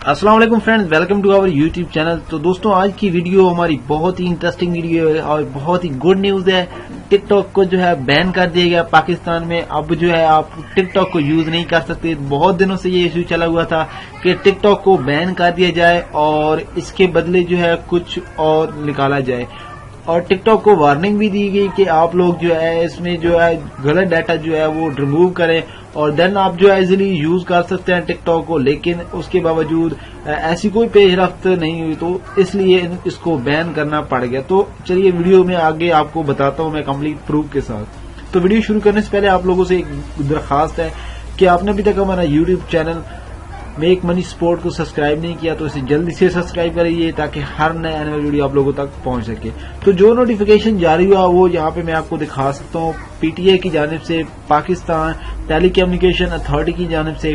अस्सलाम वालेकुम friends, welcome to our YouTube channel. तो दोस्तों आज की वीडियो हमारी बहुत ही इंटरेस्टिंग वीडियो है और बहुत ही गुड न्यूज है। टिकटॉक को जो है बैन कर दिया गया पाकिस्तान में। अब जो है आप टिकटॉक को यूज नहीं कर सकते। बहुत दिनों से ये इश्यू चला हुआ था कि टिकटॉक को बैन कर दिया जाए और इसके बदले जो है कुछ और निकाला जाए। और टिकटॉक को वार्निंग भी दी गई कि आप लोग जो है इसमें जो है गलत डाटा जो है वो रिमूव करें और देन आप जो है इजीली यूज कर सकते हैं टिकटॉक को। लेकिन उसके बावजूद ऐसी कोई पेशरफ्त नहीं हुई, तो इसलिए इसको बैन करना पड़ गया। तो चलिए वीडियो में आगे आपको बताता हूं मैं कंप्लीट प्रूफ के साथ। तो वीडियो शुरू करने से पहले आप लोगों से एक दरखास्त है कि आपने अभी तक हमारा YouTube channel make money sport को सब्सक्राइब नहीं किया तो इसे जल्दी से सब्सक्राइब करिए ताकि हर नए आने वाली वीडियो आप लोगों तक पहुंच सके। तो जो नोटिफिकेशन जारी हुआ वो यहाँ पे मैं आपको दिखा सकता हूँ। पीटीआई की जानिब से, पाकिस्तान टेलीकम्युनिकेशन अथॉरिटी की जानिब से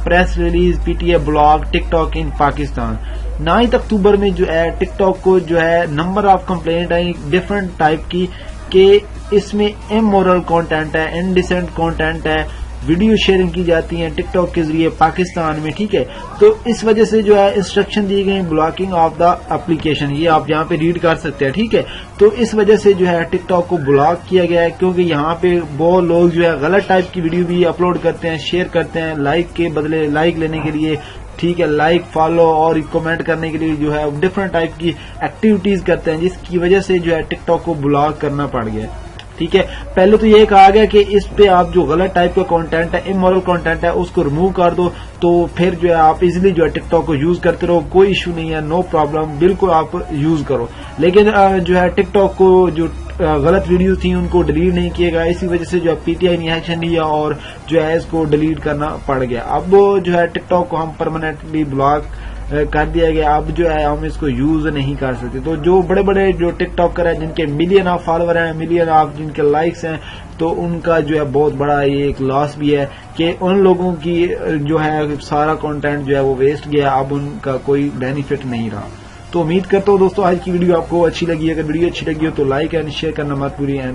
press release PTI blog TikTok in Pakistan 9 October में जो है टिकटॉक को जो है नंबर ऑफ कंप्लेंट आई डिफरेंट टाइप की कि इसमें इमोरल कंटेंट है, इनडिसेंट कंटेंट है, वीडियो शेयरिंग की जाती है टिकटॉक के जरिए पाकिस्तान में। ठीक है, तो इस वजह से जो है इंस्ट्रक्शन दी गई ब्लॉकिंग ऑफ द एप्लीकेशन, ये आप यहाँ पे रीड कर सकते हैं। ठीक है, तो इस वजह से जो है टिकटॉक को ब्लॉक किया गया है क्योंकि यहाँ पे बहुत लोग जो है गलत टाइप की वीडियो भी अपलोड करते हैं, शेयर करते हैं लाइक के बदले, लाइक लेने के लिए। ठीक है, लाइक, फॉलो और कमेंट करने के लिए जो है डिफरेंट टाइप की एक्टिविटीज करते हैं, जिसकी वजह से जो है टिकटॉक को ब्लॉक करना पड़ गया। ठीक है, पहले तो ये कहा गया कि इस पे आप जो गलत टाइप का कंटेंट है, इमोरल कंटेंट है, उसको रिमूव कर दो तो फिर जो है आप इजीली जो है टिकटॉक को यूज करते रहो, कोई इशू नहीं है, नो प्रॉब्लम, बिल्कुल आप यूज करो। लेकिन जो है टिकटॉक को जो गलत वीडियो थी उनको डिलीट नहीं किया गया, इसी वजह से जो है पीटीआई ने एक्शन लिया और जो है इसको डिलीट करना पड़ गया। अब जो है टिकटॉक को हम परमानेंटली ब्लॉक कर दिया गया। अब जो है हम इसको यूज नहीं कर सकते। तो जो बड़े बड़े जो टिकटॉकर हैं जिनके मिलियन ऑफ फॉलोवर हैं, मिलियन ऑफ जिनके लाइक्स हैं, तो उनका जो है बहुत बड़ा ये एक लॉस भी है कि उन लोगों की जो है सारा कंटेंट जो है वो वेस्ट गया, अब उनका कोई बेनिफिट नहीं रहा। तो उम्मीद करता हूँ दोस्तों आज की वीडियो आपको अच्छी लगी। अगर वीडियो अच्छी लगी हो तो लाइक एंड शेयर करना मत भूलिए।